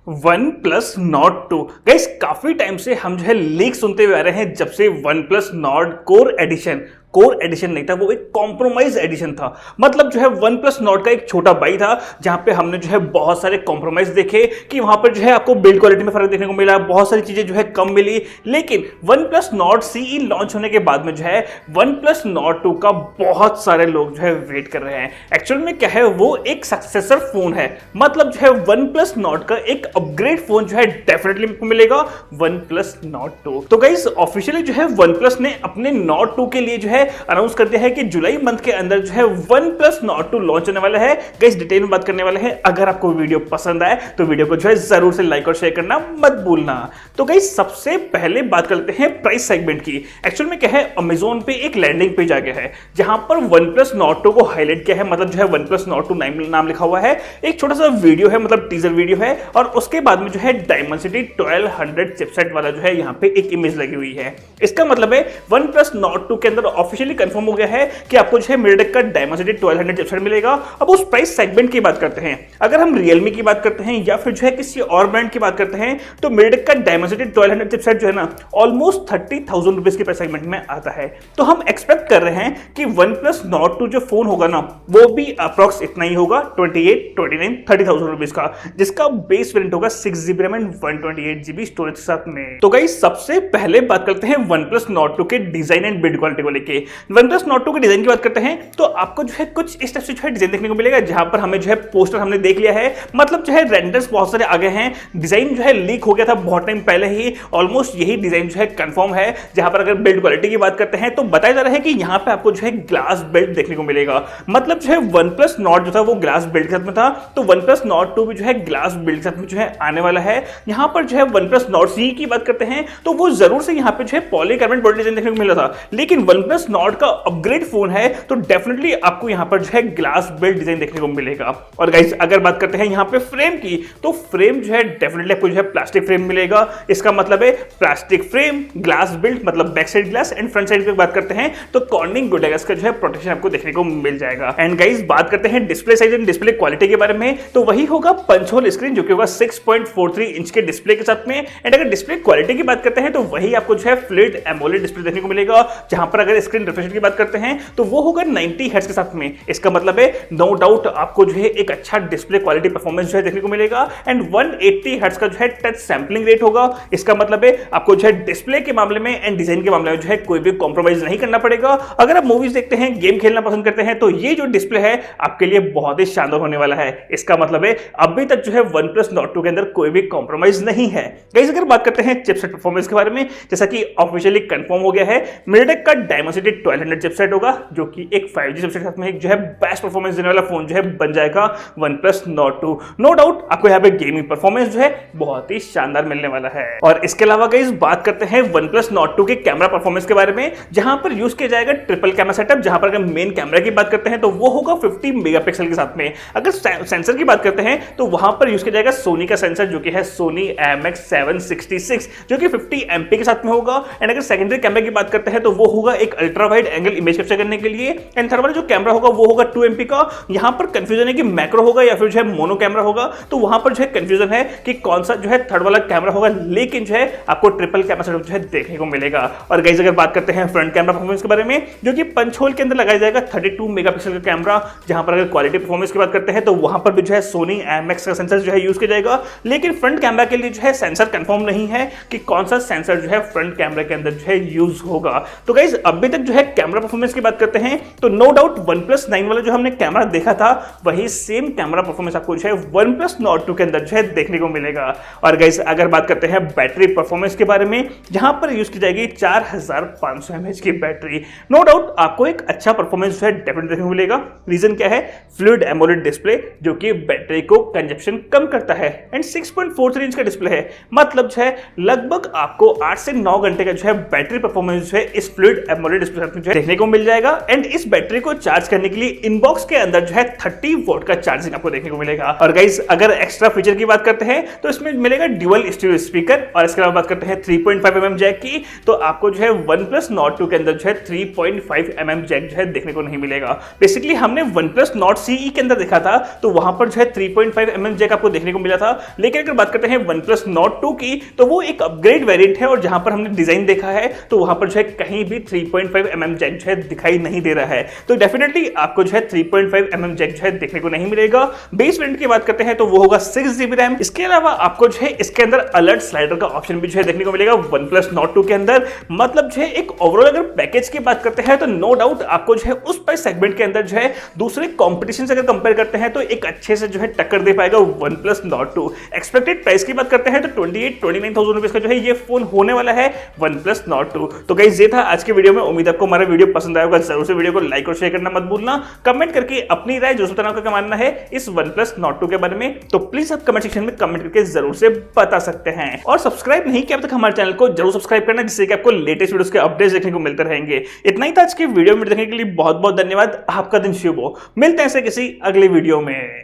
One plus Nord 2 guys, काफी time से हम जो है लीक सुनते हुए आ रहे हैं। जब से OnePlus Nord core edition नहीं था, वो एक कॉम्प्रोमाइज एडिशन था। मतलब जो है वन प्लस नॉर्ड का एक छोटा भाई था, जहां पे हमने जो है बहुत सारे कॉम्प्रोमाइज देखे कि वहां पर जो है आपको बिल्ड क्वालिटी में फर्क देखने को मिला, बहुत सारी चीजें जो है कम मिली। लेकिन OnePlus Nord CE launch होने के बाद में जो है वन प्लस नॉर्ड 2 का बहुत सारे लोग जो है वेट कर रहे हैं। एक्चुअल में क्या है, वो एक सक्सेसर फोन है। मतलब जो है वन प्लस नॉर्ड का एक अपग्रेड फोन जो है डेफिनेटली आपको मिलेगा वन प्लस नॉर्ड 2। तो गाइस ऑफिशियली जो है वन प्लस ने अपने नॉर्ड 2 के लिए जो है अनाउंस कर दिया है कि जुलाई मंथ के अंदर जो है वन प्लस नॉर्ड 2 लॉन्च होने वाला है। गाइस डिटेल में बात करने वाले हैं। अगर आपको वीडियो पसंद आए तो वीडियो को जो है जरूर से लाइक और शेयर करना मत भूलना। तो गाइस सबसे पहले बात करते हैं प्राइस सेगमेंट की। एक्चुअल में क्या है, अमेजोन पे एक लैंडिंग पेज आ गया है जहां पर वन प्लस नॉर्ड 2 को हाईलाइट किया है। मतलब जो है वन प्लस नॉर्ड 2 नाम लिखा हुआ है। एक छोटा सा वीडियो है, मतलब टीजर वीडियो है, और उसके बाद में जो है डायमेंसिटी 1200 चिपसेट वाला जो है यहाँ पे एक इमेज लगी हुई है। इसका मतलब है वन प्लस नॉर्ड 2 के अंदर ऑफिशियली कंफर्म हो गया है कि आपको जो है मिडटेक का डायमेंसिटी 1200 चिपसेट मिलेगा। अब उस प्राइस सेगमेंट की बात करते हैं। अगर हम रियलमी की बात करते हैं या फिर जो है किसी और ब्रांड की बात करते हैं, तो मिडटेक का डायमेंसिटी 1200 चिपसेट जो है ना, ऑलमोस्ट 30,000 रुपीज के प्राइस सेगमेंट में आता है। तो हम एक्सपेक्ट कर रहे हैं कि वन प्लस नॉर्ड 2 जो फोन होगा ना, वो भी अप्रॉक्स इतना ही होगा, 28, 29, 30,000 रुपीज का, जिसका बेस वेरिएंट होगा 6GB RAM and 128GB storage के साथ में। तो गाइस सबसे पहले बात करते हैं वन प्लस नॉर्ड 2 के डिजाइन एंड बिल्ड क्वालिटी को लेके। वन प्लस नॉर्ड 2 के डिजाइन की बात करते हैं तो आपको जो है कुछ इस टाइप से जो है डिजाइन देखने को मिलेगा, जहां पर हमें जो है पोस्टर हमने देख लिया है। मतलब जो है रेंडर्स बहुत सारे आ गए हैं, डिजाइन जो है लीक हो गया था बहुत टाइम पहले ही। ऑलमोस्ट यही डिजाइन जो है कंफर्म है। जहां पर अगर बिल्ड क्वालिटी की बात करते हैं तो बताया जा रहा है कि यहां पे आपको जो है ग्लास बिल्ड देखने को मिलेगा। मतलब जो है वन प्लस नॉर्ड जो था वो ग्लास बिल्ड के साथ में था, तो वन प्लस नॉर्ड 2 भी जो है ग्लास बिल्ड के साथ में जो है आने वाला है। यहां पर जो है वन प्लस नॉर्ड सी की बात करते हैं तो वो जरूर से यहां पे जो है पॉलीकार्बोनेट बॉडी डिजाइन देखने को मिला था, लेकिन वन प्लस नॉर्ड का अपग्रेड फोन है तो डेफिनेटली आपको यहां पर जो है ग्लास बिल्ड डिजाइन देखने को मिलेगा। और गाइस अगर बात करते हैं यहां पे फ्रेम की, तो फ्रेम जो है डेफिनेटली आपको जो है प्लास्टिक फ्रेम मिलेगा। इसका मतलब है प्लास्टिक फ्रेम, ग्लास बिल्ड, मतलब back side glass and front side की बात करते हैं तो कॉर्निंग गोरिल्ला का जो है प्रोटेक्शन आपको देखने को मिल जाएगा। एंड गाइस बात करते हैं display size and display quality के बारे में, तो वही होगा पंच होल स्क्रीन जो कि होगा 6.43 इंच के डिस्प्ले के साथ में। एंड अगर डिस्प्ले क्वालिटी की बात करते हैं तो वही आपको जो है फ्लिड एमोलेड डिस्प्ले देखने को मिलेगा, जहां पर अगर स्क्रीन रिफ्रेश रेट की बात करते हैं तो वो होगा 90 हर्ट्ज के साथ में। इसका मतलब है नो डाउट आपको जो है एक अच्छा डिस्प्ले क्वालिटी परफॉर्मेंस जो है देखने को मिलेगा। एंड 180 हर्ट्ज का जो है टच सैंपलिंग रेट होगा। इसका मतलब है आपको जो है डिस्प्ले के मामले में एंड डिजाइन के मामले में जो है कोई भी कॉम्प्रोमाइज नहीं करना पड़ेगा। अगर आप मूवीज देखते हैं, गेम खेलना पसंद करते हैं, तो ये जो डिस्प्ले है आपके लिए बहुत ही शानदार होने वाला है। इसका मतलब है अभी तक जो है वन प्लस नॉर्ड 2 के अंदर कोई भी कॉम्प्रोमाइज नहीं है। गाइस अगर बात करते हैं चिपसेट परफॉर्मेंस के बारे में, जैसा कि ऑफिशियली कंफर्म हो गया है, मिडटेक का डायमेंसिटी 1200 चिपसेट होगा, जो कि एक 5G चिपसेट के साथ में एक जो है बेस्ट परफॉर्मेंस देने वाला फोन जो है बन जाएगा OnePlus Nord 2। No doubt आपको यहाँ पे गेमिंग परफॉर्मेंस जो है बहुत ही शानदार मिलने वाला है। और इसके अलावा गाइस बात करते हैं वन प्लस नॉर्ड 2 के कैमरा परफॉर्मेंस के बारे में, जहां पर यूज किया जाएगा ट्रिपल कैमरा सेटअप। जहां पर अगर मेन कैमरा की बात करते हैं तो वो होगा 50 मेगापिक्सल के साथ में। अगर सेंसर की बात करते हैं तो वहां पर यूज किया जाएगा सोनी का सेंसर, जो कि है सोनी IMX766, जो कि 50 MP के साथ में होगा। एंड अगर सेकेंडरी कैमरा की बात करते हैं तो वो होगा एक ultra wide angle image capture करने के लिए। एंड थर्ड वाला जो कैमरा होगा वो होगा 2 MP का। यहां पर कंफ्यूजन है कि मैक्रो होगा या फिर जो है मोनो कैमरा होगा, तो वहां पर जो है कंफ्यूजन है कि कौन सा जो है थर्ड वाला कैमरा होगा, लेकिन जो है आपको ट्रिपल कैमरा सेटअप जो है देखने को मिलेगा। और गाइस अगर बात करते हैं फ्रंट कैमरा परफॉर्मेंस के बारे में, जो कि पंच होल के अंदर लगाया जाएगा 32 मेगापिक्सल का कैमरा। जहां पर अगर क्वालिटी परफॉर्मेंस की बात करते हैं तो वहां पर भी जो है सोनी IMX का सेंसर जो है यूज किया जाएगा, लेकिन फ्रंट कैमरा के लिए जो है सेंसर कंफर्म नहीं है कि कौन सा सेंसर जो है फ्रंट कैमरा के अंदर जो है यूज होगा। तो गाइस अभी तक जो है कैमरा परफॉर्मेंस की बात करते हैं तो नो डाउट OnePlus 9 वाला जो हमने कैमरा देखा था वही सेम कैमरा परफॉर्मेंस आपको जो है OnePlus Nord 2 के अंदर जो है देखने को मिलेगा। और गाइस अगर बात करते हैं बैटरी परफॉर्मेंस के बारे में, जहां पर यूज की जाएगी 4500 mAh की बैटरी, नो डाउट आपको एक अच्छा परफॉर्मेंस जो है डेफिनेटली देखने को मिलेगा। रीजन क्या है, फ्लूइड एमोलेड डिस्प्ले जो कि बैटरी को कंजप्शन कम करता है। एंड 6.43 इंच का डिस्प्ले है, मतलब जो है लगभग आपको 8 से 9 घंटे का जो है बैटरी परफॉर्मेंस जो है इस फ्लूइड एमोलेड देखने को मिल जाएगा। एंड इस बैटरी को चार्ज करने के लिए इनबॉक्स के अंदर जो है 30 वोल्ट का चार्जिंग आपको देखने को मिलेगा। और गाइस अगर एक्स्ट्रा फीचर की बात करते हैं तो इसमें मिलेगा ड्यूअल स्टीरियो स्पीकर, और इसके अलावा बात करते हैं 3.5 mm जैक की, तो आपको जो है OnePlus Nord 2 के अंदर जो है 3.5 mm जैक जो है देखने को नहीं मिलेगा। बेसिकली हमने OnePlus Nord CE के अंदर देखा था तो वहां पर जो है 3.5 mm जैक आपको देखने को मिला था, लेकिन अगर बात करते हैं OnePlus Nord 2 की तो वो एक अपग्रेड वेरिएंट है, और जहां पर हमने डिजाइन देखा है तो वहां पर जो है कहीं भी 3.5 mm जैक जो है दिखाई नहीं दे रहा है। तो डेफिनेटली आपको जो है 3.5 mm जैक जो है देखने को नहीं मिलेगा। बेस वेरिएंट की बात करते हैं तो वो होगा 6GB रैम। इसके अलावा आपको जो है इसके अंदर अलर्ट स्लाइडर का ऑप्शन भी जो है देखने को मिलेगा OnePlus Nord 2 के अंदर। मतलब जो है एक ओवरऑल अगर पैकेज की बात करते हैं तो नो डाउट आपको जो है उस प्राइस सेगमेंट के अंदर जो है दूसरे कंपटीशन से अगर कंपेयर करते हैं तो एक अच्छे से जो है टक्कर दे पाएगा OnePlus Nord 2। एक्सपेक्टेड प्राइस की बात करते हैं तो 28-29,000 रुपीस का जो है ये फोन होने वाला है OnePlus Nord 2। तो गाइस ये था आज के वीडियो में। उम्मीद आपको हमारा वीडियो पसंद आएगा। जरूर से वीडियो को लाइक और शेयर करना मत भूलना। कमेंट करके अपनी राय जरूर बताना क्या मानना है इस OnePlus Nord 2 के बारे में, तो प्लीज आप कमेंट सेक्शन में कमेंट करके जरूर से बता सकते हैं। और सब्सक्राइब नहीं किया अब तक हमारे चैनल को जरूर सब्सक्राइब करना, जिससे कि आपको लेटेस्ट वीडियोस के अपडेट्स देखने को मिलते रहेंगे। इतना ही था आज के वीडियो में देखने के लिए बहुत बहुत धन्यवाद। आपका दिन शुभ हो। मिलते हैं ऐसे किसी अगले वीडियो में।